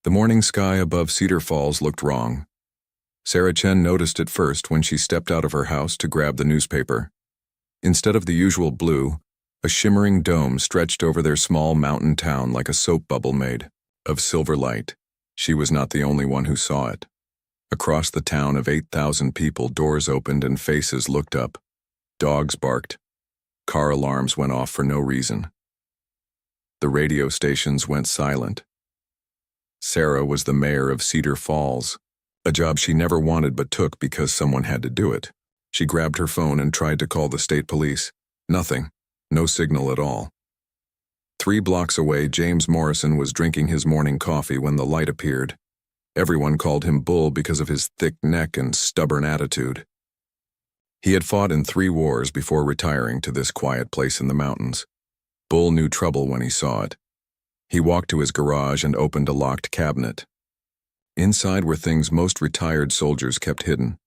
The morning sky above Cedar Falls looked wrong. Sarah Chen noticed it first when she stepped out of her house to grab the newspaper. Instead of the usual blue, a shimmering dome stretched over their small mountain town like a soap bubble made of silver light. She was not the only one who saw it. Across the town of 8,000 people, doors opened and faces looked up. Dogs barked. Car alarms went off for no reason. The radio stations went silent. Sarah was the mayor of Cedar Falls, a job she never wanted but took because someone had to do it. She grabbed her phone and tried to call the state police. Nothing. No signal at all. 3 blocks away, James Morrison was drinking his morning coffee when the light appeared. Everyone called him Bull because of his thick neck and stubborn attitude. He had fought in 3 wars before retiring to this quiet place in the mountains. Bull knew trouble when he saw it. He walked to his garage and opened a locked cabinet. Inside were things most retired soldiers kept hidden: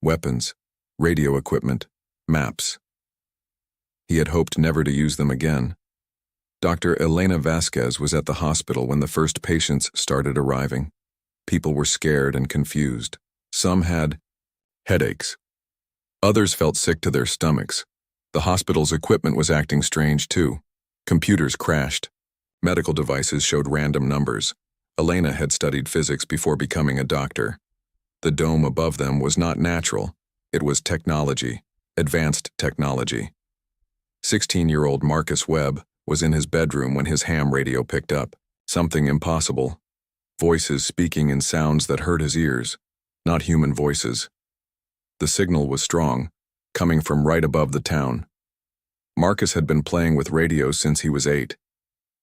weapons, radio equipment, maps. He had hoped never to use them again. Dr. Elena Vasquez was at the hospital when the first patients started arriving. People were scared and confused. Some had headaches. Others felt sick to their stomachs. The hospital's equipment was acting strange too. Computers crashed. Medical devices showed random numbers. Elena had studied physics before becoming a doctor. The dome above them was not natural. It was technology, advanced technology. 16-year-old Marcus Webb was in his bedroom when his ham radio picked up something impossible. Voices speaking in sounds that hurt his ears, not human voices. The signal was strong, coming from right above the town. Marcus had been playing with radios since he was 8.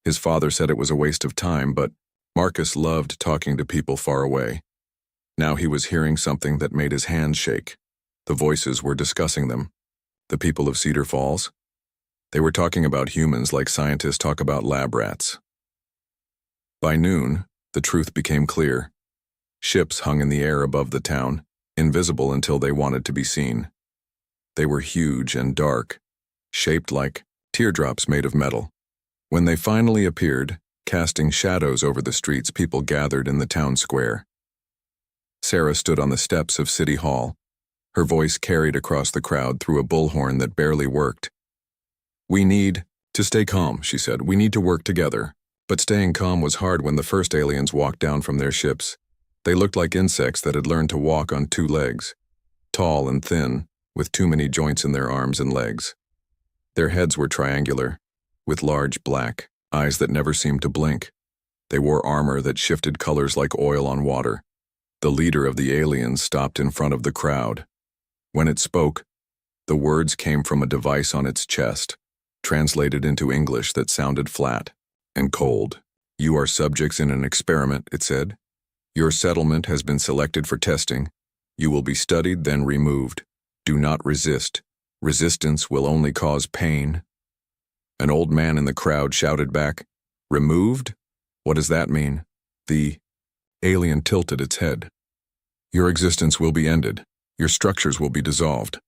His father said it was a waste of time, but Marcus loved talking to people far away. Now he was hearing something that made his hands shake. The voices were discussing them. The people of Cedar Falls? They were talking about humans like scientists talk about lab rats. By noon, the truth became clear. Ships hung in the air above the town, invisible until they wanted to be seen. They were huge and dark, shaped like teardrops made of metal. When they finally appeared, casting shadows over the streets, people gathered in the town square. Sarah stood on the steps of City Hall. Her voice carried across the crowd through a bullhorn that barely worked. "We need to stay calm," she said. "We need to work together." But staying calm was hard when the first aliens walked down from their ships. They looked like insects that had learned to walk on 2 legs, tall and thin, with too many joints in their arms and legs. Their heads were triangular, with large black eyes that never seemed to blink. They wore armor that shifted colors like oil on water. The leader of the aliens stopped in front of the crowd. When it spoke, the words came from a device on its chest, translated into English that sounded flat and cold. "You are subjects in an experiment," it said. "Your settlement has been selected for testing. You will be studied, then removed. Do not resist. Resistance will only cause pain." An old man in the crowd shouted back, "Removed? What does that mean?" The alien tilted its head. "Your existence will be ended. Your structures will be dissolved.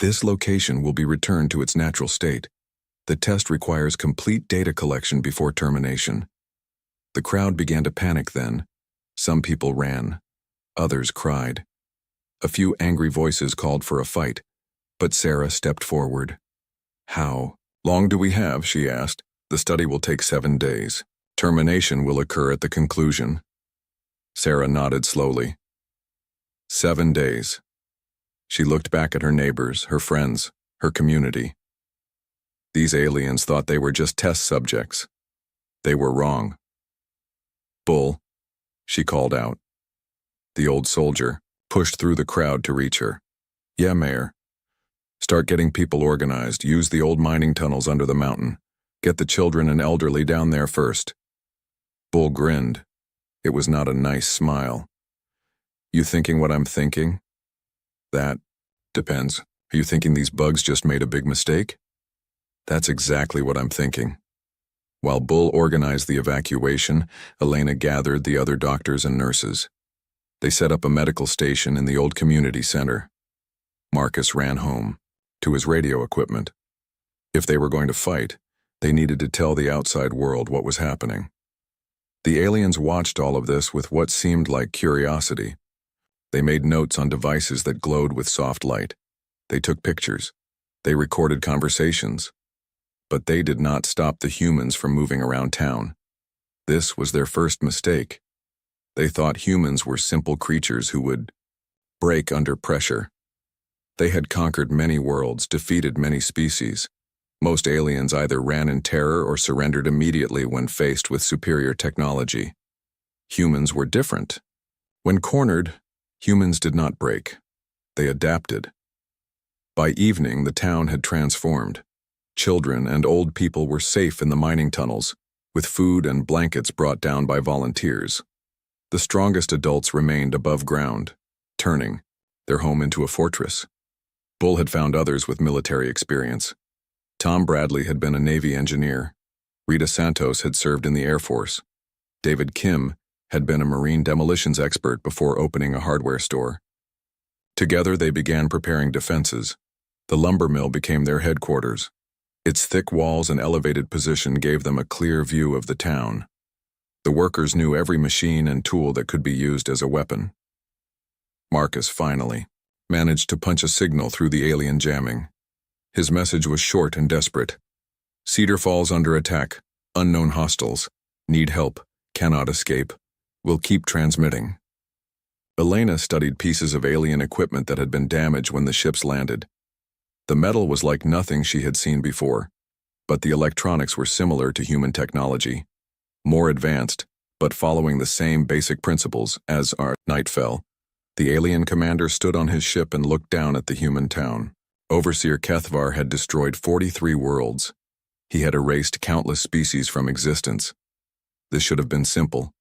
This location will be returned to its natural state. The test requires complete data collection before termination." The crowd began to panic then. Some people ran. Others cried. A few angry voices called for a fight, but Sarah stepped forward. "How long do we have?" she asked. "The study will take 7 days. Termination will occur at the conclusion." Sarah nodded slowly. 7 days. She looked back at her neighbors, her friends, her community. These aliens thought they were just test subjects. They were wrong. "Bull," she called out. The old soldier pushed through the crowd to reach her. "Yeah, Mayor. Start getting people organized. Use the old mining tunnels under the mountain. Get the children and elderly down there first." Bull grinned. It was not a nice smile. "You thinking what I'm thinking?" "That depends. Are you thinking these bugs just made a big mistake?" "That's exactly what I'm thinking." While Bull organized the evacuation, Elena gathered the other doctors and nurses. They set up a medical station in the old community center. Marcus ran home, to his radio equipment. If they were going to fight, they needed to tell the outside world what was happening. The aliens watched all of this with what seemed like curiosity. They made notes on devices that glowed with soft light. They took pictures. They recorded conversations. But they did not stop the humans from moving around town. This was their first mistake. They thought humans were simple creatures who would break under pressure. They had conquered many worlds, defeated many species. Most aliens either ran in terror or surrendered immediately when faced with superior technology. Humans were different. When cornered, humans did not break. They adapted. By evening, the town had transformed. Children and old people were safe in the mining tunnels, with food and blankets brought down by volunteers. The strongest adults remained above ground, turning their home into a fortress. Bull had found others with military experience. Tom Bradley had been a Navy engineer. Rita Santos had served in the Air Force. David Kim had been a marine demolitions expert before opening a hardware store. Together they began preparing defenses. The lumber mill became their headquarters. Its thick walls and elevated position gave them a clear view of the town. The workers knew every machine and tool that could be used as a weapon. Marcus finally managed to punch a signal through the alien jamming. His message was short and desperate. Cedar Falls under attack. Unknown hostiles. Need help. Cannot escape. Will keep transmitting. Elena studied pieces of alien equipment that had been damaged when the ships landed. The metal was like nothing she had seen before, but the electronics were similar to human technology. More advanced, but following the same basic principles. As our night fell, the alien commander stood on his ship and looked down at the human town. Overseer Kethvar had destroyed 43 worlds. He had erased countless species from existence. This should have been simple.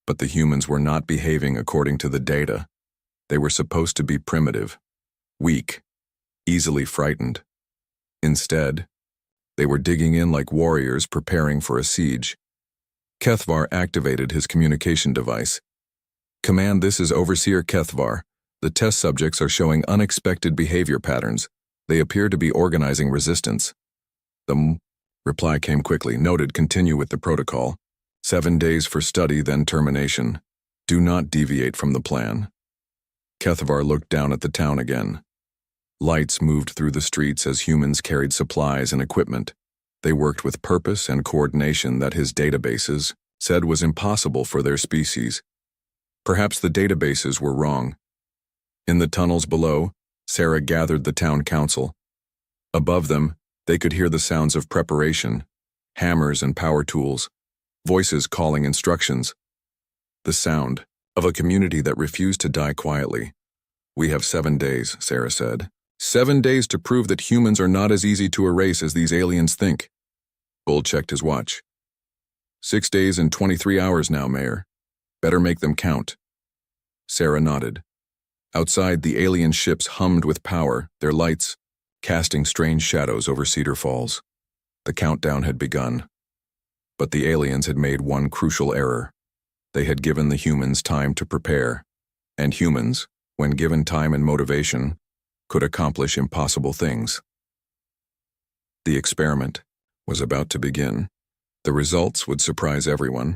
But the humans were not behaving according to the data. They were supposed to be primitive, weak, easily frightened. Instead, they were digging in like warriors preparing for a siege. Kethvar activated his communication device. "Command, this is Overseer Kethvar. The test subjects are showing unexpected behavior patterns. They appear to be organizing resistance." The reply came quickly. "Noted, continue with the protocol. 7 days for study, then termination. Do not deviate from the plan." Kethvar looked down at the town again. Lights moved through the streets as humans carried supplies and equipment. They worked with purpose and coordination that his databases said was impossible for their species. Perhaps the databases were wrong. In the tunnels below, Sarah gathered the town council. Above them, they could hear the sounds of preparation, hammers and power tools, voices calling instructions. The sound of a community that refused to die quietly. "We have 7 days," Sarah said. 7 days to prove that humans are not as easy to erase as these aliens think. Bull checked his watch. 6 days and 23 hours now, Mayor. Better make them count. Sarah nodded. Outside, the alien ships hummed with power, their lights casting strange shadows over Cedar Falls. The countdown had begun. But the aliens had made one crucial error. They had given the humans time to prepare. And humans, when given time and motivation, could accomplish impossible things. The experiment was about to begin. The results would surprise everyone.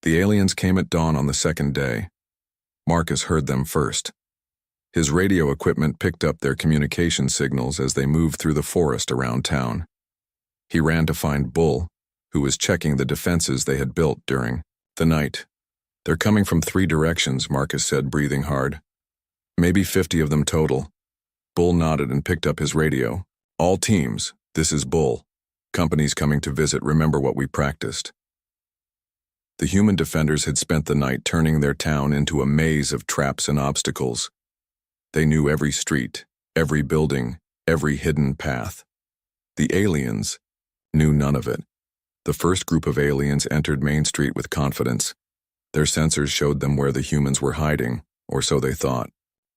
The aliens came at dawn on the second day. Marcus heard them first. His radio equipment picked up their communication signals as they moved through the forest around town. He ran to find Bull, who was checking the defenses they had built during the night. "They're coming from 3 directions," Marcus said, breathing hard. "Maybe 50 of them total." Bull nodded and picked up his radio. "All teams, this is Bull. Companies coming to visit, remember what we practiced." The human defenders had spent the night turning their town into a maze of traps and obstacles. They knew every street, every building, every hidden path. The aliens knew none of it. The first group of aliens entered Main Street with confidence. Their sensors showed them where the humans were hiding, or so they thought.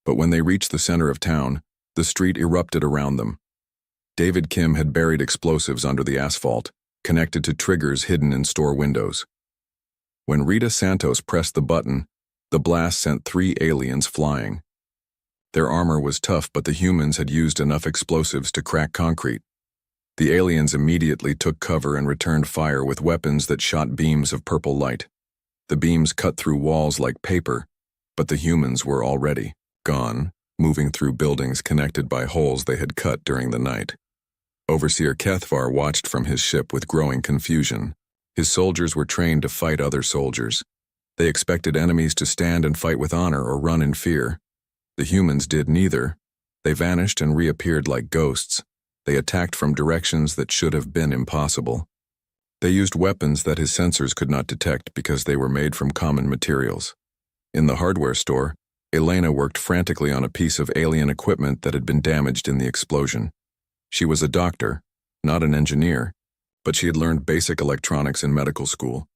But when they reached the center of town, the street erupted around them. David Kim had buried explosives under the asphalt, connected to triggers hidden in store windows. When Rita Santos pressed the button, the blast sent 3 aliens flying. Their armor was tough, but the humans had used enough explosives to crack concrete. The aliens immediately took cover and returned fire with weapons that shot beams of purple light. The beams cut through walls like paper, but the humans were already gone, moving through buildings connected by holes they had cut during the night. Overseer Kethvar watched from his ship with growing confusion. His soldiers were trained to fight other soldiers. They expected enemies to stand and fight with honor or run in fear. The humans did neither. They vanished and reappeared like ghosts. They attacked from directions that should have been impossible. They used weapons that his sensors could not detect because they were made from common materials. In the hardware store, Elena worked frantically on a piece of alien equipment that had been damaged in the explosion. She was a doctor, not an engineer, but she had learned basic electronics in medical school.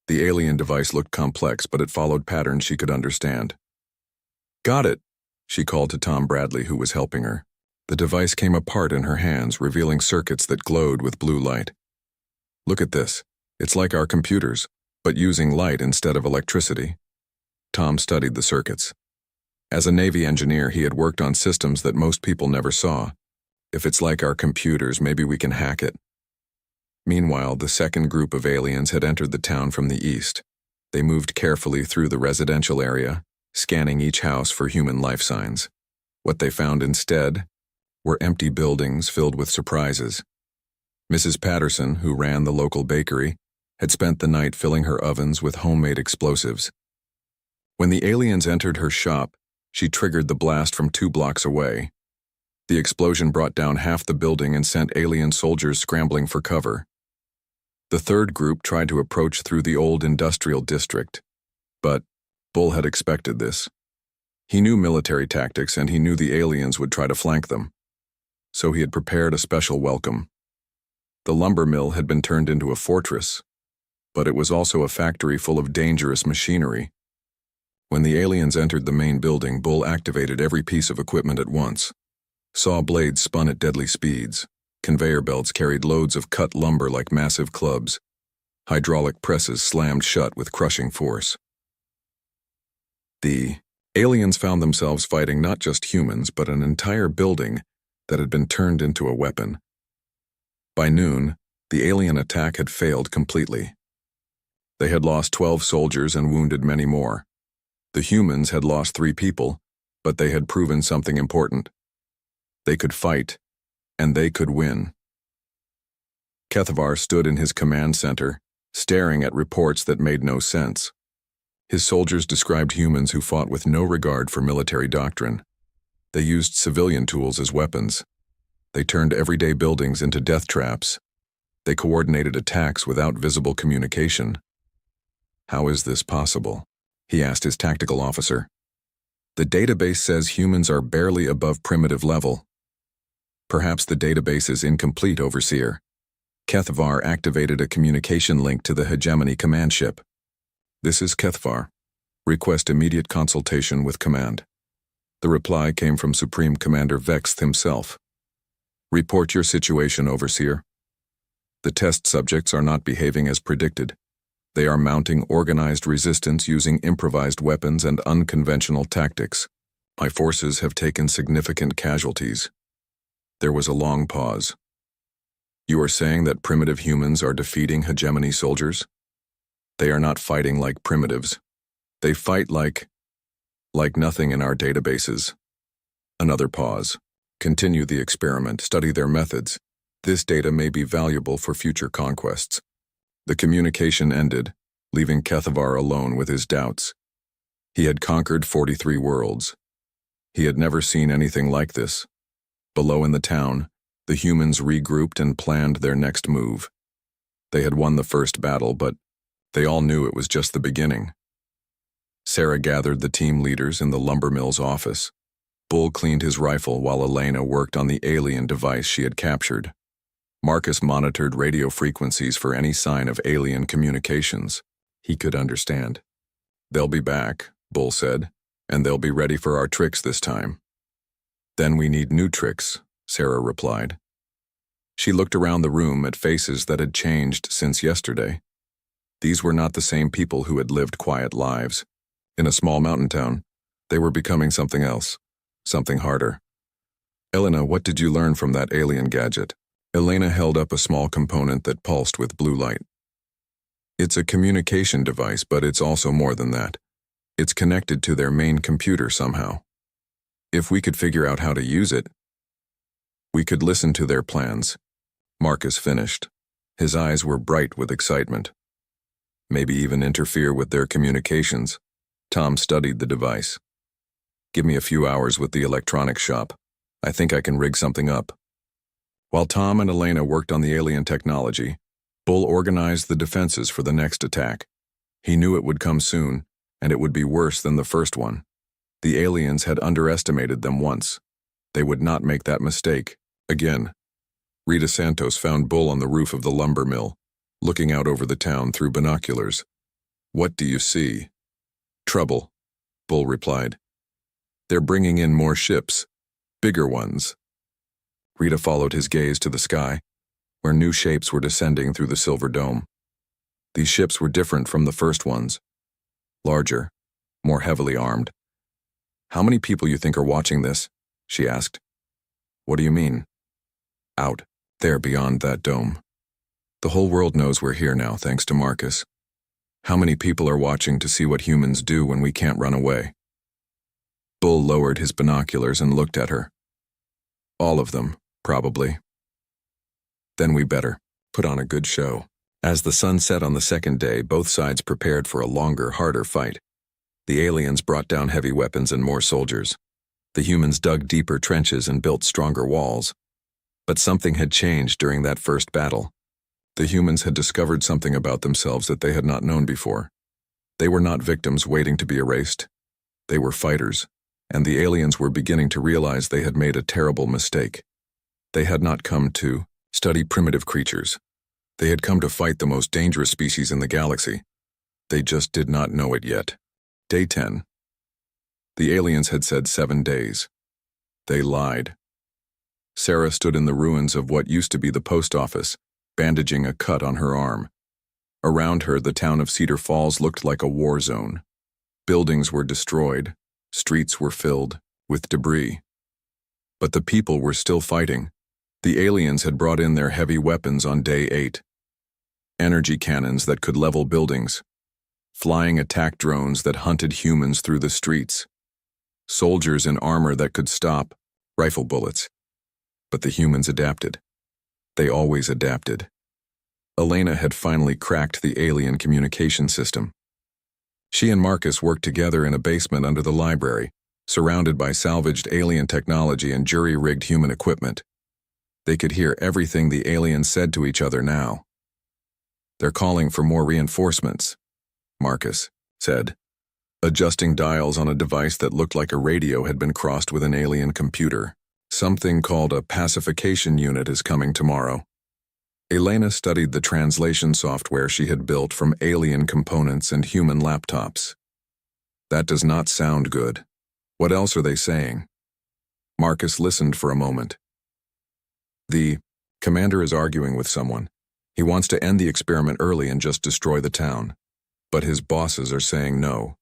The alien device looked complex, but it followed patterns she could understand. "Got it," she called to Tom Bradley, who was helping her. The device came apart in her hands, revealing circuits that glowed with blue light. "Look at this. It's like our computers, but using light instead of electricity." Tom studied the circuits. As a Navy engineer, he had worked on systems that most people never saw. If it's like our computers, maybe we can hack it. Meanwhile, the second group of aliens had entered the town from the east. They moved carefully through the residential area, scanning each house for human life signs. What they found instead were empty buildings filled with surprises. Mrs. Patterson, who ran the local bakery, had spent the night filling her ovens with homemade explosives. When the aliens entered her shop, she triggered the blast from 2 blocks away. The explosion brought down half the building and sent alien soldiers scrambling for cover. The third group tried to approach through the old industrial district, but Bull had expected this. He knew military tactics and he knew the aliens would try to flank them. So he had prepared a special welcome. The lumber mill had been turned into a fortress, but it was also a factory full of dangerous machinery. When the aliens entered the main building, Bull activated every piece of equipment at once. Saw blades spun at deadly speeds. Conveyor belts carried loads of cut lumber like massive clubs. Hydraulic presses slammed shut with crushing force. The aliens found themselves fighting not just humans, but an entire building that had been turned into a weapon. By noon, the alien attack had failed completely. They had lost 12 soldiers and wounded many more. The humans had lost 3 people, but they had proven something important. They could fight, and they could win. Kethvar stood in his command center, staring at reports that made no sense. His soldiers described humans who fought with no regard for military doctrine. They used civilian tools as weapons. They turned everyday buildings into death traps. They coordinated attacks without visible communication. "How is this possible?" he asked his tactical officer. "The database says humans are barely above primitive level." "Perhaps the database is incomplete, Overseer." Kethvar activated a communication link to the Hegemony command ship. "This is Kethvar. Request immediate consultation with command." The reply came from Supreme Commander Vex himself. "Report your situation, Overseer. The test subjects are not behaving as predicted. They are mounting organized resistance using improvised weapons and unconventional tactics. My forces have taken significant casualties." There was a long pause. "You are saying that primitive humans are defeating hegemony soldiers?" "They are not fighting like primitives. They fight like nothing in our databases." Another pause. "Continue the experiment, study their methods. This data may be valuable for future conquests." The communication ended, leaving Kethvar alone with his doubts. He had conquered 43 worlds. He had never seen anything like this. Below in the town, the humans regrouped and planned their next move. They had won the first battle, but they all knew it was just the beginning. Sarah gathered the team leaders in the lumber mill's office. Bull cleaned his rifle while Elena worked on the alien device she had captured. Marcus monitored radio frequencies for any sign of alien communications. He could understand. "They'll be back," Bull said, "and they'll be ready for our tricks this time." "Then we need new tricks," Sarah replied. She looked around the room at faces that had changed since yesterday. These were not the same people who had lived quiet lives. In a small mountain town, they were becoming something else, something harder. "Elena, what did you learn from that alien gadget?" Elena held up a small component that pulsed with blue light. It's a communication device, but it's also more than that. It's connected to their main computer somehow. If we could figure out how to use it, we could listen to their plans. Marcus finished. His eyes were bright with excitement. Maybe even interfere with their communications. Tom studied the device. Give me a few hours with the electronics shop. I think I can rig something up. While Tom and Elena worked on the alien technology, Bull organized the defenses for the next attack. He knew it would come soon, and it would be worse than the first one. The aliens had underestimated them once. They would not make that mistake again. Rita Santos found Bull on the roof of the lumber mill, looking out over the town through binoculars. "What do you see?" "Trouble," Bull replied. "They're bringing in more ships, bigger ones." Rita followed his gaze to the sky, where new shapes were descending through the silver dome. These ships were different from the first ones. Larger, more heavily armed. "How many people you think are watching this?" she asked. "What do you mean?" "Out there beyond that dome. The whole world knows we're here now, thanks to Marcus. How many people are watching to see what humans do when we can't run away?" Bull lowered his binoculars and looked at her. "All of them, probably." "Then we better put on a good show." As the sun set on the second day, both sides prepared for a longer, harder fight. The aliens brought down heavy weapons and more soldiers. The humans dug deeper trenches and built stronger walls. But something had changed during that first battle. The humans had discovered something about themselves that they had not known before. They were not victims waiting to be erased. They were fighters, and the aliens were beginning to realize they had made a terrible mistake. They had not come to study primitive creatures. They had come to fight the most dangerous species in the galaxy. They just did not know it yet. Day 10. The aliens had said 7 days. They lied. Sarah stood in the ruins of what used to be the post office, bandaging a cut on her arm. Around her, the town of Cedar Falls looked like a war zone. Buildings were destroyed. Streets were filled with debris. But the people were still fighting. The aliens had brought in their heavy weapons on day 8. Energy cannons that could level buildings. Flying attack drones that hunted humans through the streets. Soldiers in armor that could stop rifle bullets. But the humans adapted. They always adapted. Elena had finally cracked the alien communication system. She and Marcus worked together in a basement under the library, surrounded by salvaged alien technology and jury-rigged human equipment. They could hear everything the aliens said to each other now. "They're calling for more reinforcements," Marcus said, adjusting dials on a device that looked like a radio had been crossed with an alien computer. "Something called a pacification unit is coming tomorrow." Elena studied the translation software she had built from alien components and human laptops. "That does not sound good. What else are they saying?" Marcus listened for a moment. "The commander is arguing with someone. He wants to end the experiment early and just destroy the town. But his bosses are saying no.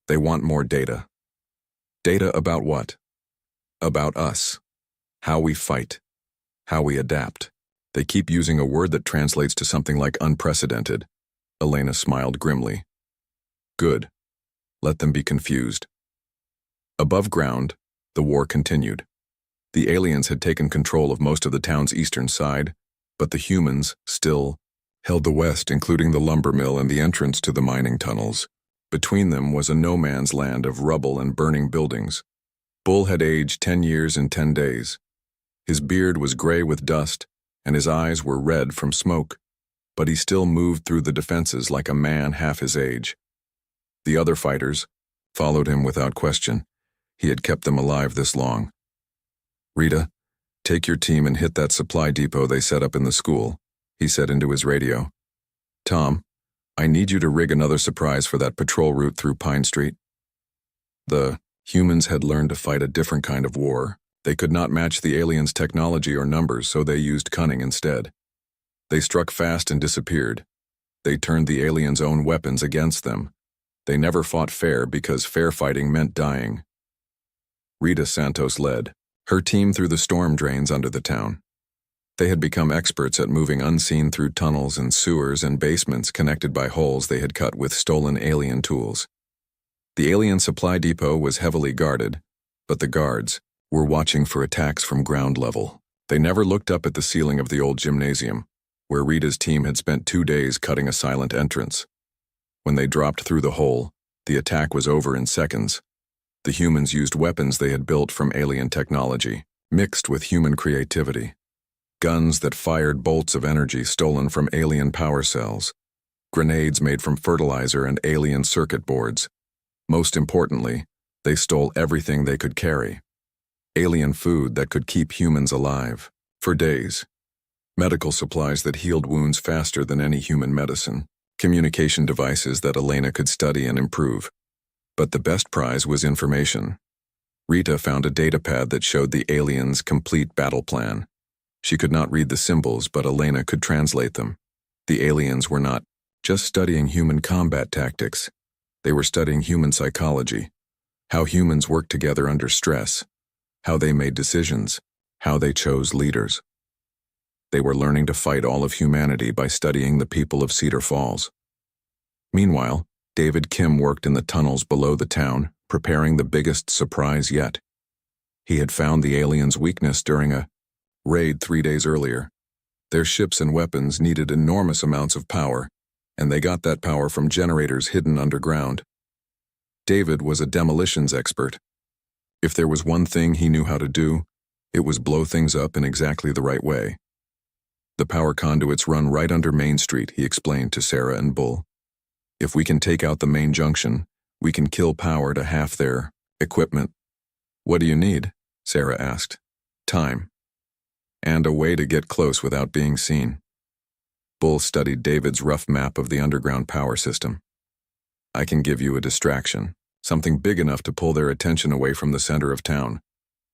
They want more data." "Data about what?" "About us. How we fight. How we adapt. They keep using a word that translates to something like unprecedented." Elena smiled grimly. "Good. Let them be confused." Above ground, the war continued. The aliens had taken control of most of the town's eastern side, but the humans still held the west, including the lumber mill and the entrance to the mining tunnels. Between them was a no-man's land of rubble and burning buildings. Bull had aged 10 years and 10 days. His beard was gray with dust, and his eyes were red from smoke, but he still moved through the defenses like a man half his age. The other fighters followed him without question. He had kept them alive this long. "Rita, take your team and hit that supply depot they set up in the school," he said into his radio. "Tom, I need you to rig another surprise for that patrol route through Pine Street." The humans had learned to fight a different kind of war. They could not match the aliens' technology or numbers, so they used cunning instead. They struck fast and disappeared. They turned the aliens' own weapons against them. They never fought fair because fair fighting meant dying. Rita Santos led her team through the storm drains under the town. They had become experts at moving unseen through tunnels and sewers and basements connected by holes they had cut with stolen alien tools. The alien supply depot was heavily guarded, but the guards were watching for attacks from ground level. They never looked up at the ceiling of the old gymnasium, where Rita's team had spent 2 days cutting a silent entrance. When they dropped through the hole, the attack was over in seconds. The humans used weapons they had built from alien technology, mixed with human creativity. Guns that fired bolts of energy stolen from alien power cells, grenades made from fertilizer and alien circuit boards. Most importantly, they stole everything they could carry. Alien food that could keep humans alive for days. Medical supplies that healed wounds faster than any human medicine. Communication devices that Elena could study and improve. But the best prize was information. Rita found a datapad that showed the aliens' complete battle plan. She could not read the symbols, but Elena could translate them. The aliens were not just studying human combat tactics. They were studying human psychology, how humans worked together under stress, how they made decisions, how they chose leaders. They were learning to fight all of humanity by studying the people of Cedar Falls. Meanwhile, David Kim worked in the tunnels below the town, preparing the biggest surprise yet. He had found the aliens' weakness during a raid 3 days earlier. Their ships and weapons needed enormous amounts of power, and they got that power from generators hidden underground. David was a demolitions expert. If there was one thing he knew how to do, it was blow things up in exactly the right way. The power conduits run right under Main Street, he explained to Sarah and Bull. If we can take out the main junction, we can kill power to half their equipment. What do you need? Sarah asked. Time. And a way to get close without being seen. Bull studied David's rough map of the underground power system. I can give you a distraction, something big enough to pull their attention away from the center of town.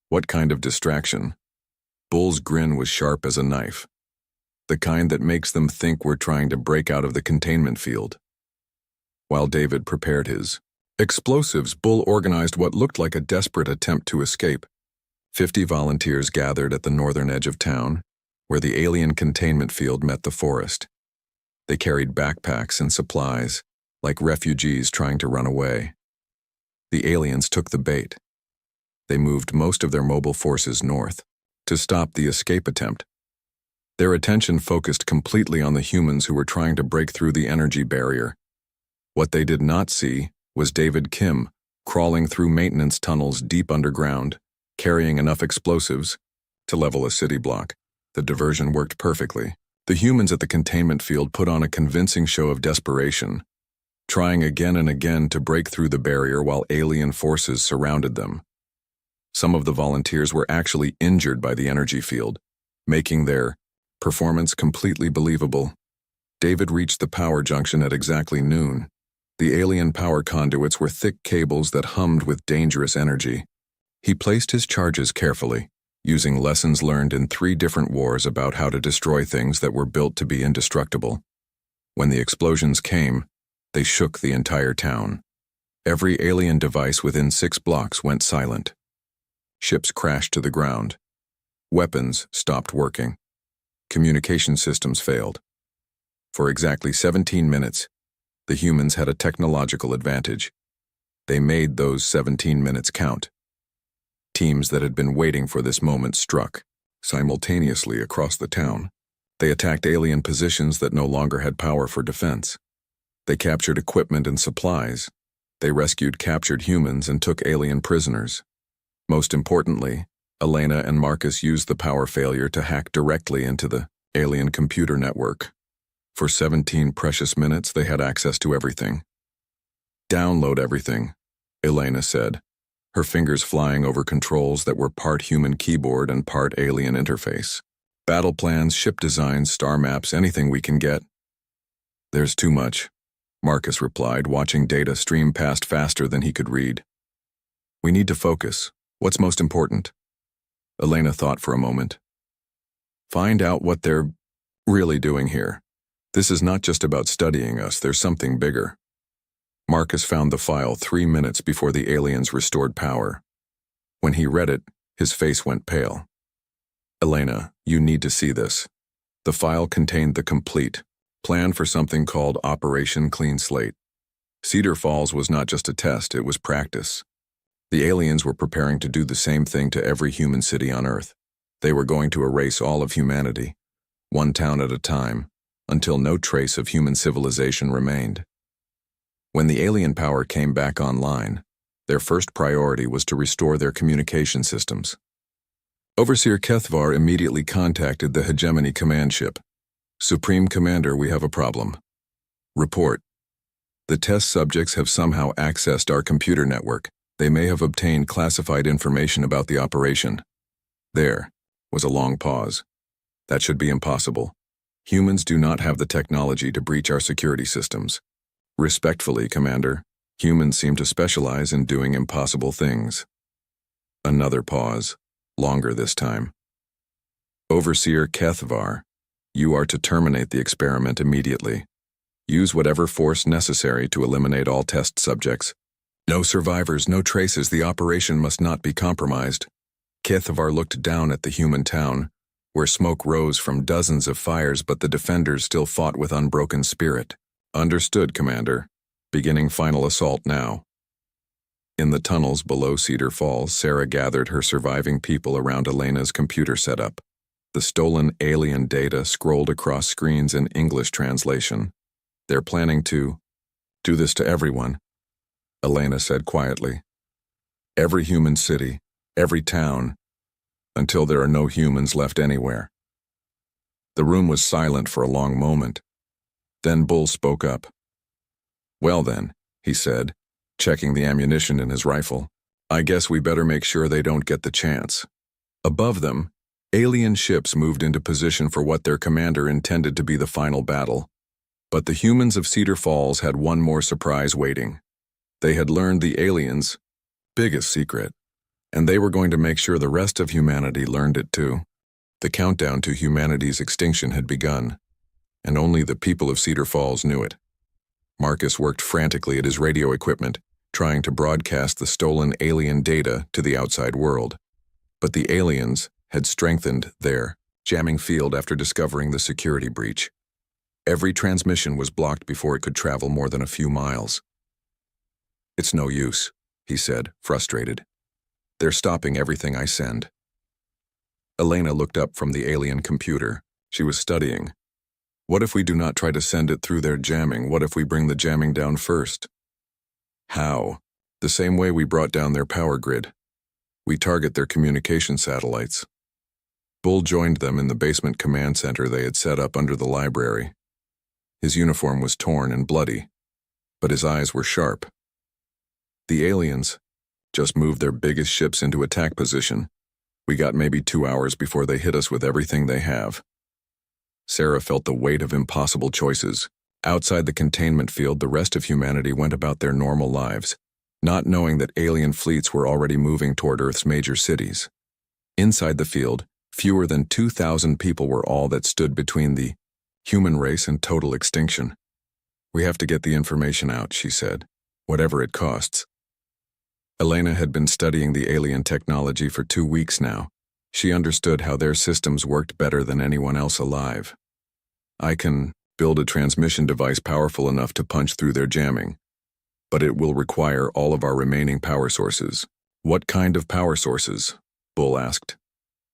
What kind of distraction? Bull's grin was sharp as a knife. The kind that makes them think we're trying to break out of the containment field. While David prepared his explosives, Bull organized what looked like a desperate attempt to escape. 50 volunteers gathered at the northern edge of town, where the alien containment field met the forest. They carried backpacks and supplies, like refugees trying to run away. The aliens took the bait. They moved most of their mobile forces north to stop the escape attempt. Their attention focused completely on the humans who were trying to break through the energy barrier. What they did not see was David Kim crawling through maintenance tunnels deep underground, carrying enough explosives to level a city block. The diversion worked perfectly. The humans at the containment field put on a convincing show of desperation, trying again and again to break through the barrier while alien forces surrounded them. Some of the volunteers were actually injured by the energy field, making their performance completely believable. David reached the power junction at exactly noon. The alien power conduits were thick cables that hummed with dangerous energy. He placed his charges carefully, using lessons learned in 3 different wars about how to destroy things that were built to be indestructible. When the explosions came, they shook the entire town. Every alien device within 6 blocks went silent. Ships crashed to the ground. Weapons stopped working. Communication systems failed. For exactly 17 minutes, the humans had a technological advantage. They made those 17 minutes count. Teams that had been waiting for this moment struck, simultaneously across the town. They attacked alien positions that no longer had power for defense. They captured equipment and supplies. They rescued captured humans and took alien prisoners. Most importantly, Elena and Marcus used the power failure to hack directly into the alien computer network. For 17 precious minutes, they had access to everything. Download everything, Elena said, her fingers flying over controls that were part human keyboard and part alien interface. Battle plans, ship designs, star maps, anything we can get. There's too much, Marcus replied, watching data stream past faster than he could read. We need to focus. What's most important? Elena thought for a moment. Find out what they're really doing here. This is not just about studying us, there's something bigger. Marcus found the file 3 minutes before the aliens restored power. When he read it, his face went pale. Elena, you need to see this. The file contained the complete plan for something called Operation Clean Slate. Cedar Falls was not just a test, it was practice. The aliens were preparing to do the same thing to every human city on Earth. They were going to erase all of humanity, one town at a time, until no trace of human civilization remained. When the alien power came back online, their first priority was to restore their communication systems. Overseer Kethvar immediately contacted the Hegemony command ship. Supreme Commander, we have a problem. Report. The test subjects have somehow accessed our computer network. They may have obtained classified information about the operation. There was a long pause. That should be impossible. Humans do not have the technology to breach our security systems. Respectfully, Commander, humans seem to specialize in doing impossible things. Another pause, longer this time. Overseer Kethvar, you are to terminate the experiment immediately. Use whatever force necessary to eliminate all test subjects. No survivors, no traces, the operation must not be compromised. Kethvar looked down at the human town, where smoke rose from dozens of fires, but the defenders still fought with unbroken spirit. Understood, Commander. Beginning final assault now. In the tunnels below Cedar Falls, Sarah gathered her surviving people around Elena's computer setup. The stolen alien data scrolled across screens in English translation. They're planning to do this to everyone, Elena said quietly. Every human city, every town, until there are no humans left anywhere. The room was silent for a long moment. Then Bull spoke up. Well then, he said, checking the ammunition in his rifle, I guess we better make sure they don't get the chance. Above them, alien ships moved into position for what their commander intended to be the final battle. But the humans of Cedar Falls had one more surprise waiting. They had learned the aliens' biggest secret, and they were going to make sure the rest of humanity learned it too. The countdown to humanity's extinction had begun, and only the people of Cedar Falls knew it. Marcus worked frantically at his radio equipment, trying to broadcast the stolen alien data to the outside world. But the aliens had strengthened their jamming field after discovering the security breach. Every transmission was blocked before it could travel more than a few miles. It's no use, he said, frustrated. They're stopping everything I send. Elena looked up from the alien computer. She was studying. What if we do not try to send it through their jamming? What if we bring the jamming down first? How? The same way we brought down their power grid. We target their communication satellites. Bull joined them in the basement command center they had set up under the library. His uniform was torn and bloody, but his eyes were sharp. The aliens just moved their biggest ships into attack position. We got maybe 2 hours before they hit us with everything they have. Sarah felt the weight of impossible choices. Outside the containment field, the rest of humanity went about their normal lives, not knowing that alien fleets were already moving toward Earth's major cities. Inside the field, fewer than 2,000 people were all that stood between the human race and total extinction. We have to get the information out, she said, whatever it costs. Elena had been studying the alien technology for 2 weeks now. She understood how their systems worked better than anyone else alive. I can build a transmission device powerful enough to punch through their jamming, but it will require all of our remaining power sources. What kind of power sources? Bull asked.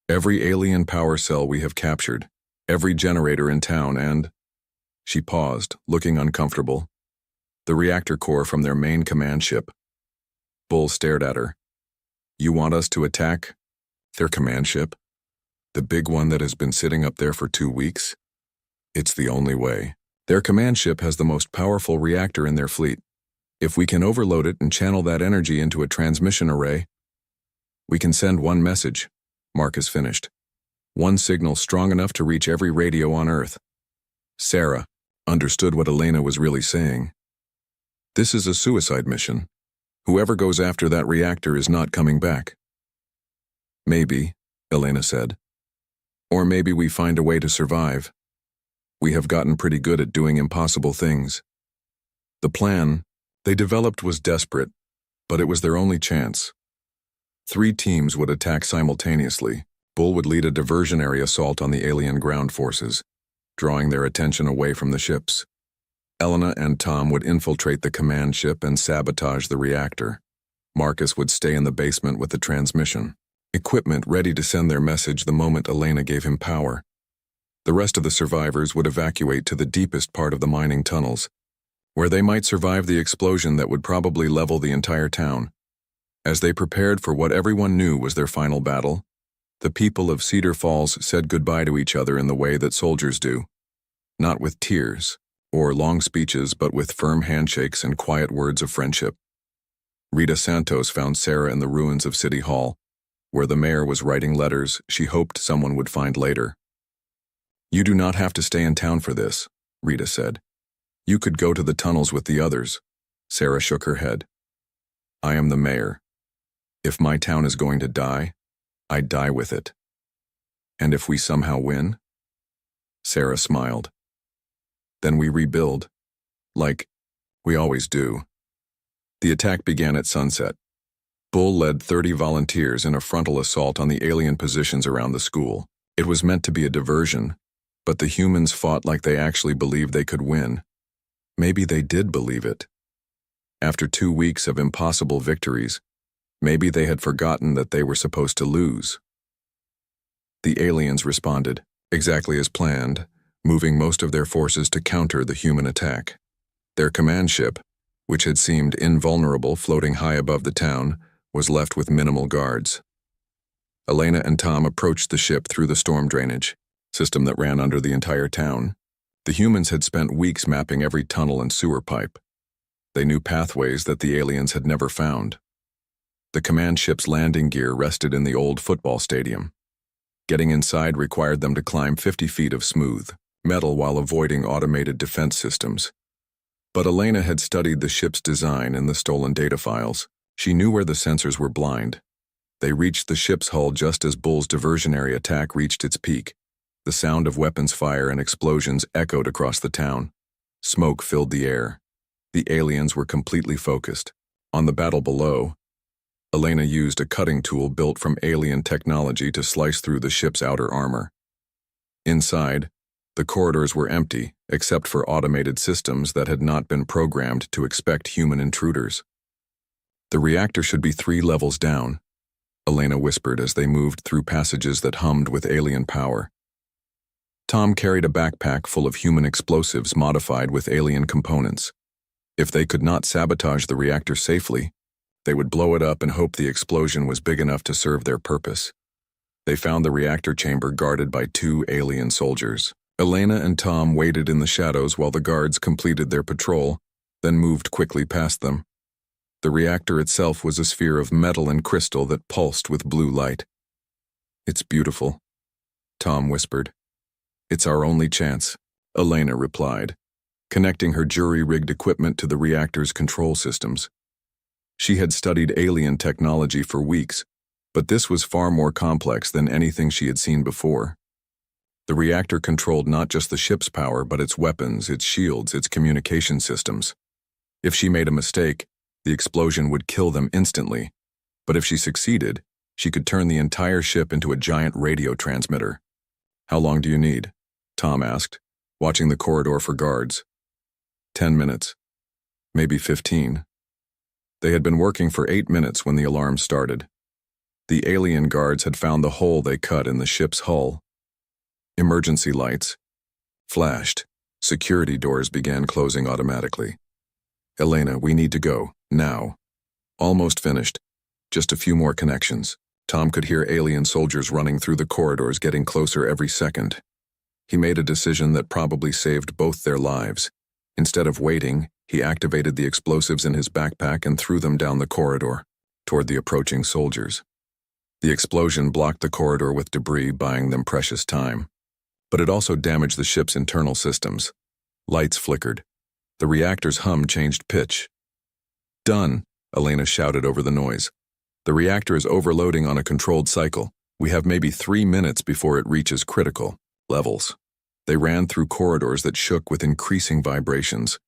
Every alien power cell we have captured, every generator in town, and... She paused, looking uncomfortable. The reactor core from their main command ship. Bull stared at her. You want us to attack their command ship? The big one that has been sitting up there for 2 weeks? It's the only way. Their command ship has the most powerful reactor in their fleet. If we can overload it and channel that energy into a transmission array, we can send one message, Marcus finished. One signal strong enough to reach every radio on Earth. Sarah understood what Elena was really saying. This is a suicide mission. Whoever goes after that reactor is not coming back. Maybe, Elena said. Or maybe we find a way to survive. We have gotten pretty good at doing impossible things. The plan they developed was desperate, but it was their only chance. 3 teams would attack simultaneously. Bull would lead a diversionary assault on the alien ground forces, drawing their attention away from the ships. Elena and Tom would infiltrate the command ship and sabotage the reactor. Marcus would stay in the basement with the transmission equipment ready to send their message the moment Elena gave him power. The rest of the survivors would evacuate to the deepest part of the mining tunnels, where they might survive the explosion that would probably level the entire town. As they prepared for what everyone knew was their final battle, the people of Cedar Falls said goodbye to each other in the way that soldiers do. Not with tears or long speeches, but with firm handshakes and quiet words of friendship. Rita Santos found Sarah in the ruins of City Hall, where the mayor was writing letters she hoped someone would find later. "You do not have to stay in town for this," Rita said. "You could go to the tunnels with the others." Sarah shook her head. "I am the mayor. If my town is going to die, I die with it. And if we somehow win?" Sarah smiled. "Then we rebuild, like we always do." The attack began at sunset. Bull led 30 volunteers in a frontal assault on the alien positions around the school. It was meant to be a diversion, but the humans fought like they actually believed they could win. Maybe they did believe it. After 2 weeks of impossible victories, maybe they had forgotten that they were supposed to lose. The aliens responded, exactly as planned, moving most of their forces to counter the human attack. Their command ship, which had seemed invulnerable floating high above the town, was left with minimal guards. Elena and Tom approached the ship through the storm drainage system that ran under the entire town. The humans had spent weeks mapping every tunnel and sewer pipe. They knew pathways that the aliens had never found. The command ship's landing gear rested in the old football stadium. Getting inside required them to climb 50 feet of smooth metal while avoiding automated defense systems. But Elena had studied the ship's design and the stolen data files. She knew where the sensors were blind. They reached the ship's hull just as Bull's diversionary attack reached its peak. The sound of weapons fire and explosions echoed across the town. Smoke filled the air. The aliens were completely focused. On the battle below, Elena used a cutting tool built from alien technology to slice through the ship's outer armor. Inside, the corridors were empty, except for automated systems that had not been programmed to expect human intruders. "The reactor should be 3 levels down," Elena whispered as they moved through passages that hummed with alien power. Tom carried a backpack full of human explosives modified with alien components. If they could not sabotage the reactor safely, they would blow it up and hope the explosion was big enough to serve their purpose. They found the reactor chamber guarded by 2 alien soldiers. Elena and Tom waited in the shadows while the guards completed their patrol, then moved quickly past them. The reactor itself was a sphere of metal and crystal that pulsed with blue light. "It's beautiful," Tom whispered. "It's our only chance," Elena replied, connecting her jury-rigged equipment to the reactor's control systems. She had studied alien technology for weeks, but this was far more complex than anything she had seen before. The reactor controlled not just the ship's power, but its weapons, its shields, its communication systems. If she made a mistake, the explosion would kill them instantly, but if she succeeded, she could turn the entire ship into a giant radio transmitter. "How long do you need?" Tom asked, watching the corridor for guards. 10 minutes. Maybe 15. They had been working for 8 minutes when the alarm started. The alien guards had found the hole they cut in the ship's hull. Emergency lights flashed. Security doors began closing automatically. "Elena, we need to go, now." "Almost finished. Just a few more connections." Tom could hear alien soldiers running through the corridors, getting closer every second. He made a decision that probably saved both their lives. Instead of waiting, he activated the explosives in his backpack and threw them down the corridor, toward the approaching soldiers. The explosion blocked the corridor with debris, buying them precious time. But it also damaged the ship's internal systems. Lights flickered. The reactor's hum changed pitch. "Done," Elena shouted over the noise. "The reactor is overloading on a controlled cycle. We have maybe 3 minutes before it reaches critical levels." They ran through corridors that shook with increasing vibrations.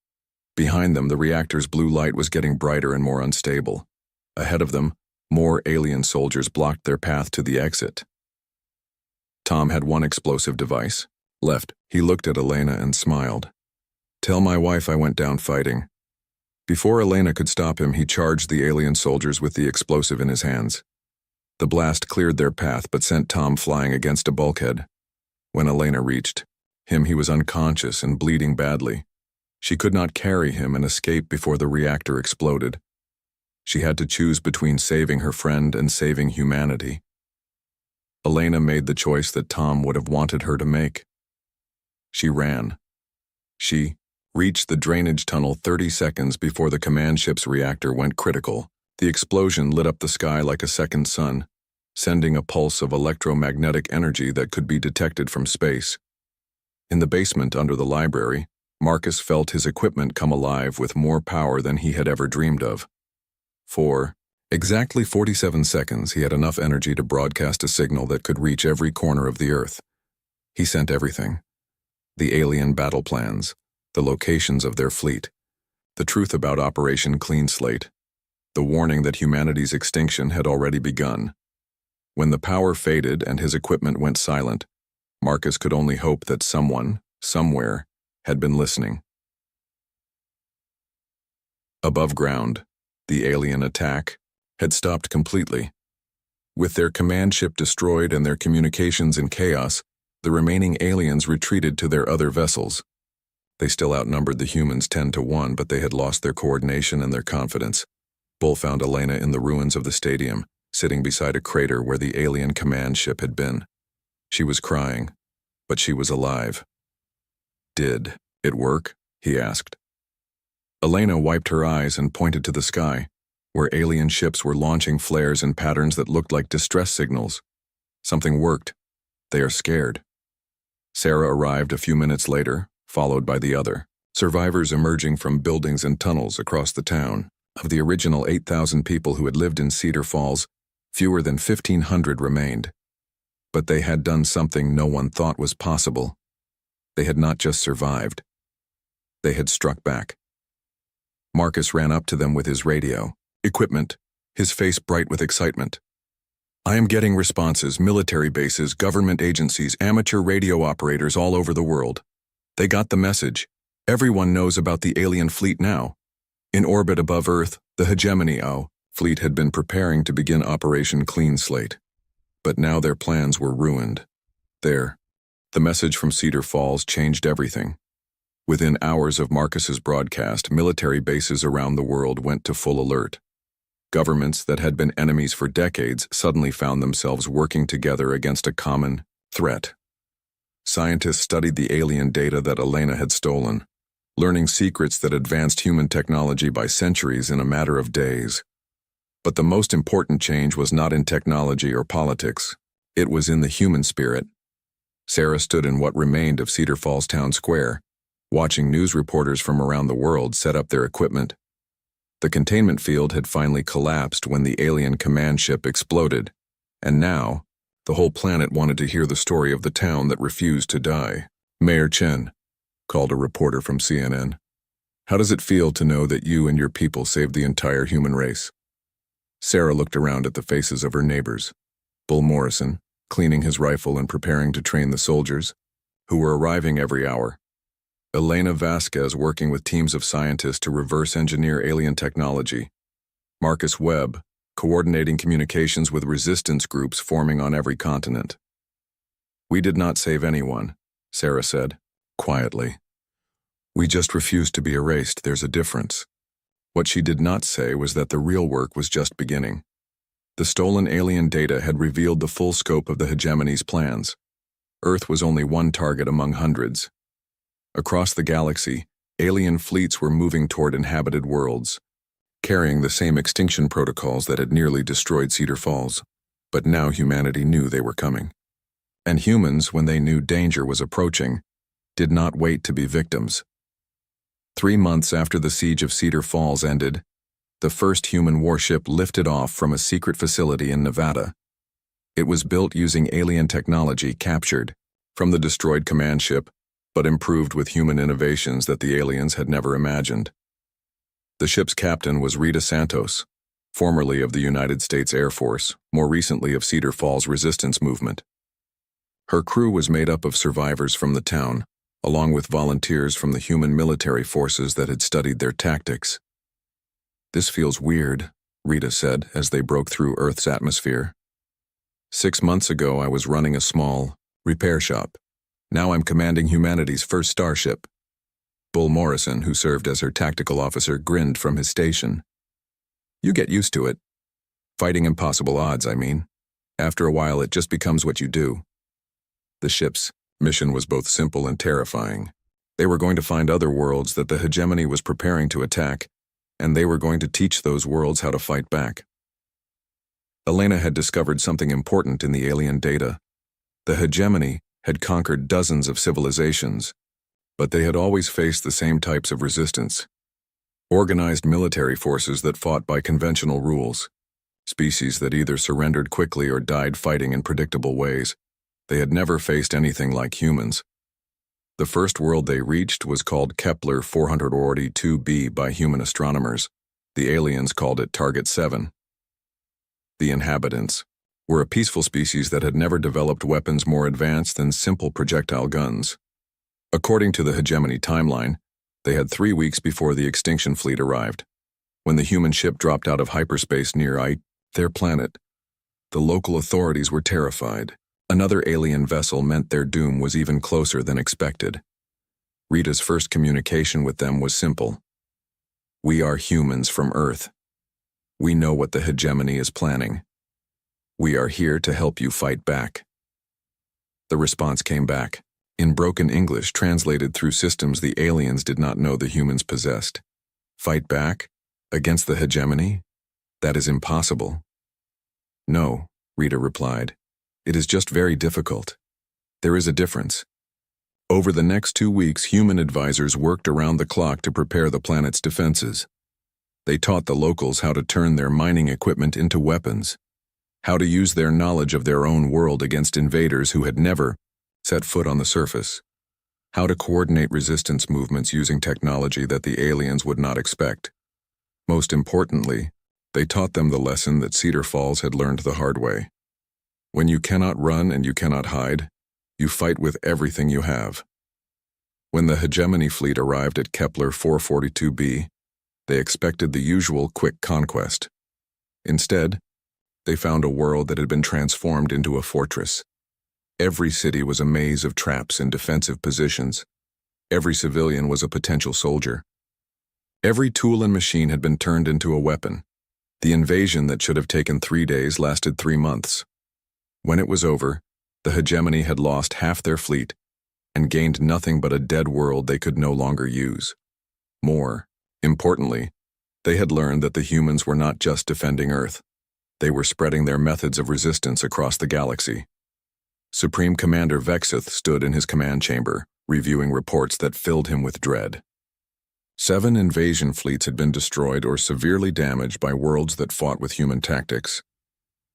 Behind them, the reactor's blue light was getting brighter and more unstable. Ahead of them, more alien soldiers blocked their path to the exit. Tom had one explosive device left. He looked at Elena and smiled. "Tell my wife I went down fighting." Before Elena could stop him, he charged the alien soldiers with the explosive in his hands. The blast cleared their path but sent Tom flying against a bulkhead. When Elena reached him, he was unconscious and bleeding badly. She could not carry him and escape before the reactor exploded. She had to choose between saving her friend and saving humanity. Elena made the choice that Tom would have wanted her to make. She ran. She reached the drainage tunnel 30 seconds before the command ship's reactor went critical. The explosion lit up the sky like a second sun, sending a pulse of electromagnetic energy that could be detected from space. In the basement under the library, Marcus felt his equipment come alive with more power than he had ever dreamed of. For exactly 47 seconds, he had enough energy to broadcast a signal that could reach every corner of the Earth. He sent everything: the alien battle plans, the locations of their fleet, the truth about Operation Clean Slate, the warning that humanity's extinction had already begun. When the power faded and his equipment went silent, Marcus could only hope that someone, somewhere, had been listening. Above ground, the alien attack had stopped completely. With their command ship destroyed and their communications in chaos, the remaining aliens retreated to their other vessels. They still outnumbered the humans 10-1, but they had lost their coordination and their confidence. Bull found Elena in the ruins of the stadium, sitting beside a crater where the alien command ship had been. She was crying, but she was alive. "Did it work?" he asked. Elena wiped her eyes and pointed to the sky, where alien ships were launching flares in patterns that looked like distress signals. "Something worked. They are scared." Sarah arrived a few minutes later, followed by the other survivors emerging from buildings and tunnels across the town. Of the original 8,000 people who had lived in Cedar Falls, fewer than 1,500 remained. But they had done something no one thought was possible. They had not just survived. They had struck back. Marcus ran up to them with his radio equipment, his face bright with excitement. "I am getting responses: military bases, government agencies, amateur radio operators all over the world. They got the message. Everyone knows about the alien fleet now. In orbit above Earth, the Hegemony fleet had been preparing to begin Operation Clean Slate. But now their plans were ruined. The message from Cedar Falls changed everything. Within hours of Marcus's broadcast, military bases around the world went to full alert. Governments that had been enemies for decades suddenly found themselves working together against a common threat. Scientists studied the alien data that Elena had stolen, learning secrets that advanced human technology by centuries in a matter of days. But the most important change was not in technology or politics. It was in the human spirit. Sarah stood in what remained of Cedar Falls Town Square, watching news reporters from around the world set up their equipment. The containment field had finally collapsed when the alien command ship exploded, and now, the whole planet wanted to hear the story of the town that refused to die. "Mayor Chen," called a reporter from CNN, "how does it feel to know that you and your people saved the entire human race?" Sarah looked around at the faces of her neighbors. Bull Morrison, cleaning his rifle and preparing to train the soldiers, who were arriving every hour. Elena Vasquez, working with teams of scientists to reverse engineer alien technology. Marcus Webb, coordinating communications with resistance groups forming on every continent. "We did not save anyone," Sarah said, quietly. "We just refused to be erased. There's a difference." What she did not say was that the real work was just beginning. The stolen alien data had revealed the full scope of the Hegemony's plans. Earth was only one target among hundreds. Across the galaxy, alien fleets were moving toward inhabited worlds, carrying the same extinction protocols that had nearly destroyed Cedar Falls. But now humanity knew they were coming. And humans, when they knew danger was approaching, did not wait to be victims. 3 months after the siege of Cedar Falls ended, the first human warship lifted off from a secret facility in Nevada. It was built using alien technology captured from the destroyed command ship, but improved with human innovations that the aliens had never imagined. The ship's captain was Rita Santos, formerly of the United States Air Force, more recently of Cedar Falls resistance movement. Her crew was made up of survivors from the town, along with volunteers from the human military forces that had studied their tactics. "This feels weird," Rita said as they broke through Earth's atmosphere. "6 months ago I was running a small repair shop. Now I'm commanding humanity's first starship." Bull Morrison, who served as her tactical officer, grinned from his station. "You get used to it. Fighting impossible odds, I mean. After a while it just becomes what you do." The ship's mission was both simple and terrifying. They were going to find other worlds that the hegemony was preparing to attack, and they were going to teach those worlds how to fight back. Elena had discovered something important in the alien data. The hegemony had conquered dozens of civilizations, but they had always faced the same types of resistance. Organized military forces that fought by conventional rules, species that either surrendered quickly or died fighting in predictable ways. They had never faced anything like humans. The first world they reached was called Kepler 442b by human astronomers. The aliens called it Target 7. The inhabitants were a peaceful species that had never developed weapons more advanced than simple projectile guns. According to the hegemony timeline, they had 3 weeks before the extinction fleet arrived. When the human ship dropped out of hyperspace near their planet, the local authorities were terrified. Another alien vessel meant their doom was even closer than expected. Rita's first communication with them was simple. "We are humans from Earth. We know what the hegemony is planning. We are here to help you fight back." The response came back, in broken English translated through systems the aliens did not know the humans possessed. "Fight back? Against the hegemony? That is impossible." "No," Rita replied. "It is just very difficult. There is a difference." Over the next 2 weeks, human advisors worked around the clock to prepare the planet's defenses. They taught the locals how to turn their mining equipment into weapons, how to use their knowledge of their own world against invaders who had never set foot on the surface, how to coordinate resistance movements using technology that the aliens would not expect. Most importantly, they taught them the lesson that Cedar Falls had learned the hard way. When you cannot run and you cannot hide, you fight with everything you have. When the hegemony fleet arrived at Kepler 442b, they expected the usual quick conquest. Instead, they found a world that had been transformed into a fortress. Every city was a maze of traps and defensive positions. Every civilian was a potential soldier. Every tool and machine had been turned into a weapon. The invasion that should have taken 3 days lasted 3 months. When it was over, the hegemony had lost half their fleet and gained nothing but a dead world they could no longer use. More importantly, they had learned that the humans were not just defending Earth. They were spreading their methods of resistance across the galaxy. Supreme Commander Vexith stood in his command chamber, reviewing reports that filled him with dread. 7 invasion fleets had been destroyed or severely damaged by worlds that fought with human tactics.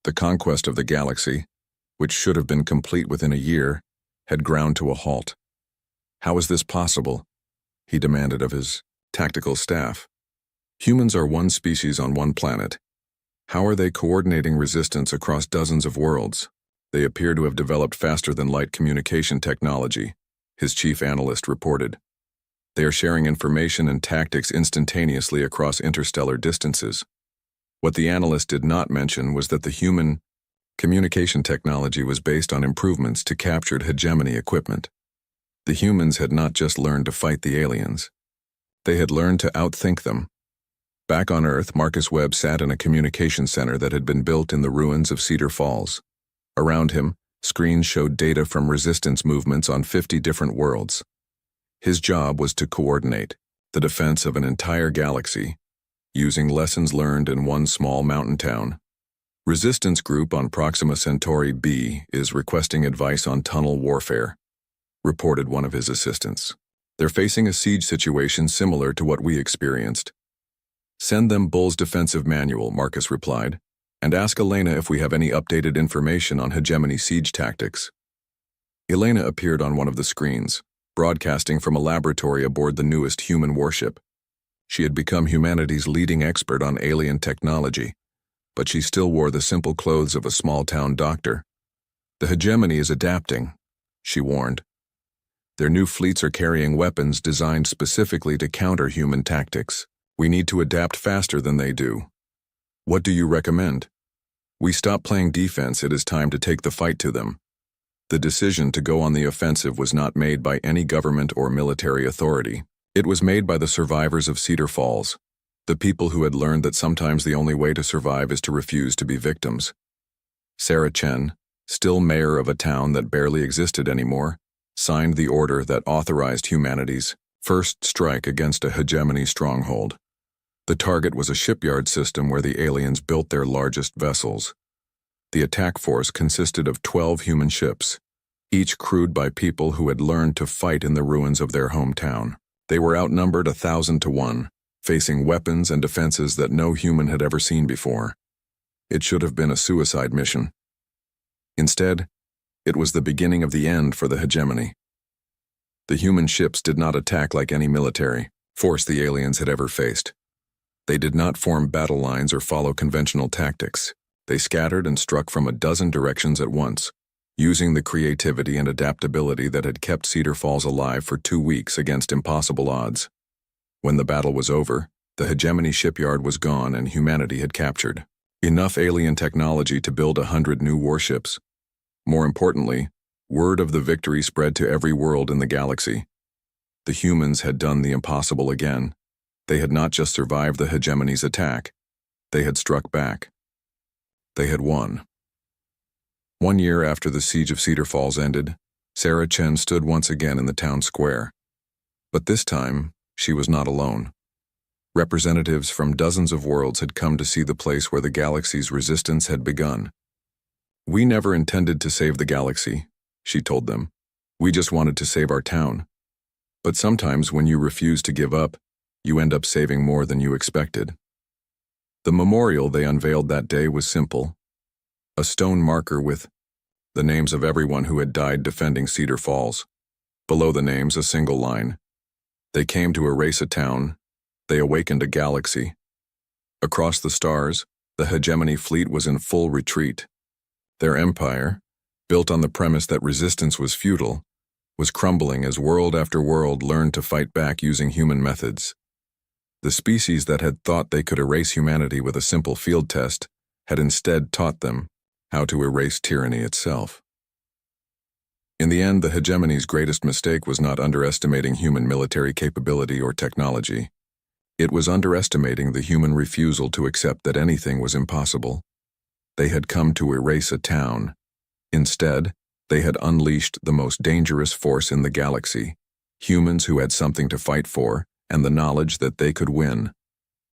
The conquest of the galaxy, which should have been complete within a year, had ground to a halt. "How is this possible?" he demanded of his tactical staff. "Humans are one species on one planet. How are they coordinating resistance across dozens of worlds? They appear to have developed faster-than-light communication technology," his chief analyst reported. "They are sharing information and tactics instantaneously across interstellar distances." What the analyst did not mention was that the human communication technology was based on improvements to captured hegemony equipment. The humans had not just learned to fight the aliens. They had learned to outthink them. Back on Earth, Marcus Webb sat in a communication center that had been built in the ruins of Cedar Falls. Around him, screens showed data from resistance movements on 50 different worlds. His job was to coordinate the defense of an entire galaxy, using lessons learned in one small mountain town. "Resistance group on Proxima Centauri B is requesting advice on tunnel warfare," reported one of his assistants. "They're facing a siege situation similar to what we experienced." "Send them Bull's defensive manual," Marcus replied, "and ask Elena if we have any updated information on hegemony siege tactics." Elena appeared on one of the screens, broadcasting from a laboratory aboard the newest human warship. She had become humanity's leading expert on alien technology, but she still wore the simple clothes of a small-town doctor. "The hegemony is adapting," she warned. Their new fleets are carrying weapons designed specifically to counter human tactics. We need to adapt faster than they do. What do you recommend? We stop playing defense. It is time to take the fight to them. The decision to go on the offensive was not made by any government or military authority. It was made by the survivors of Cedar Falls, the people who had learned that sometimes the only way to survive is to refuse to be victims. Sarah Chen, still mayor of a town that barely existed anymore, signed the order that authorized humanity's first strike against a hegemony stronghold. The target was a shipyard system where the aliens built their largest vessels. The attack force consisted of 12 human ships, each crewed by people who had learned to fight in the ruins of their hometown. They were outnumbered 1,000 to 1, facing weapons and defenses that no human had ever seen before. It should have been a suicide mission. Instead, it was the beginning of the end for the hegemony. The human ships did not attack like any military force the aliens had ever faced. They did not form battle lines or follow conventional tactics. They scattered and struck from a dozen directions at once, using the creativity and adaptability that had kept Cedar Falls alive for 2 weeks against impossible odds. When the battle was over, the hegemony shipyard was gone and humanity had captured enough alien technology to build 100 new warships. More importantly, word of the victory spread to every world in the galaxy. The humans had done the impossible again. They had not just survived the hegemony's attack, they had struck back. They had won. 1 year after the siege of Cedar Falls ended, Sarah Chen stood once again in the town square. But this time, she was not alone. Representatives from dozens of worlds had come to see the place where the galaxy's resistance had begun. We never intended to save the galaxy, she told them. We just wanted to save our town. But sometimes when you refuse to give up, you end up saving more than you expected. The memorial they unveiled that day was simple. A stone marker with the names of everyone who had died defending Cedar Falls. Below the names, a single line. They came to erase a town. They awakened a galaxy. Across the stars, the hegemony fleet was in full retreat. Their empire, built on the premise that resistance was futile, was crumbling as world after world learned to fight back using human methods. The species that had thought they could erase humanity with a simple field test had instead taught them how to erase tyranny itself. In the end, the hegemony's greatest mistake was not underestimating human military capability or technology. It was underestimating the human refusal to accept that anything was impossible. They had come to erase a town. Instead, they had unleashed the most dangerous force in the galaxy, humans who had something to fight for and the knowledge that they could win.